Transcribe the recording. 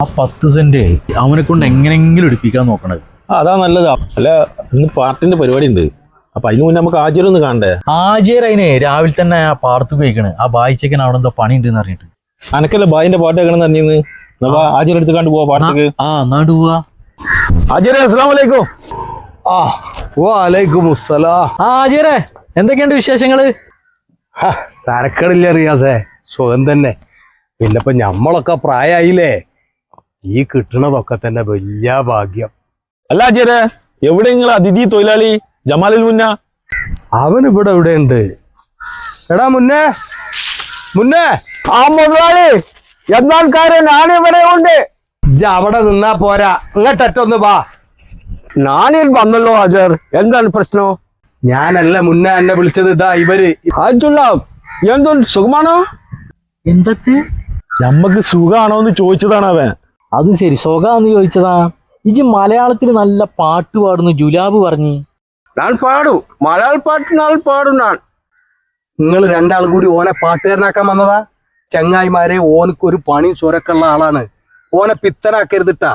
ആ 10 സെന്റ് അവനെ കൊണ്ട് എങ്ങനെങ്കിലും എടുപ്പിക്കാൻ നോക്കണത്. അതാ നല്ലതാ. അല്ല, ഇന്ന് പാർട്ടിന്റെ പരിപാടി ഉണ്ട്. അപ്പൊ അതിന് മുന്നേ നമുക്ക് ആചാര്യൊന്ന് കാണണ്ടേ? ആചാര്യ അതിന് രാവിലെ തന്നെ ആ പാടത്ത് പോയിക്കണ്. ആ ബായിച്ചക്കൻ അവിടെ എന്തോ പണി ഉണ്ടെന്ന് അറിഞ്ഞിട്ട്. അനക്കല്ലേ ബായിന്റെ പാട്ട് കേൾക്കണം അറിഞ്ഞിന്ന്. ആചാര്യ എടുത്ത് കണ്ടു പോവാ പാടത്തേക്ക്. നാട് പോവാ. ആചാര്യ അസ്സലാമു അലൈക്കും. വലൈക്കും മുസ്സലാം. ആചാര്യ എന്തൊക്കെയുണ്ട് വിശേഷങ്ങള്? തരക്കടില്ല റിയാസേ, സുഖം തന്നെ. പിന്നെപ്പോ ഞമ്മളൊക്കെ പ്രായമായില്ലേ, ഈ കിട്ടണതൊക്കെ തന്നെ വലിയ ഭാഗ്യം. അല്ല ആചാര്യ, എവിടെ നിങ്ങൾ അതിഥി തൊഴിലാളി ജമാലിൽ മുന്ന? അവൻ ഇവിടെ എവിടെ ഉണ്ട്? എടാ മുന്നേ മുന്നേ, ആ മുതലാളി എന്താൾക്കാര് ഞാനിവിടെ ഉണ്ട്. ഇജ്ജ് അവിടെ നിന്നാ പോരാ, ഇങ്ങോട്ടൊന്ന് വാ. ഞാനിൽ വന്നല്ലോ ആചാർ, എന്താണ് പ്രശ്നം? ഞാനല്ല മുന്നേ എന്നെ വിളിച്ചത്. ഇതാ ഇവര്. ആയിട്ടുള്ള എന്തോ സുഖമാണോ? എന്തൊക്കെ? നമ്മക്ക് സുഖാണോ എന്ന് ചോദിച്ചതാണ് അവൻ. അത് ശരി, സുഖാന്ന് ചോദിച്ചതാ. ഇജ് മലയാളത്തിൽ നല്ല പാട്ട് പാടുന്നു ജുലാബ് പറഞ്ഞു. ഞാൻ പാടും, മലയാള പാട്ട് ഞാൻ പാടും. നിങ്ങൾ രണ്ടാളും കൂടി ഓനെ പാട്ടുകാരനാക്കാൻ വന്നതാ? ചങ്ങായിമാരെ, ഓനക്ക് ഒരു പണിയും ചുരക്കുള്ള ആളാണ്. ഓനെ പിത്തനാക്കരുതിട്ടാ.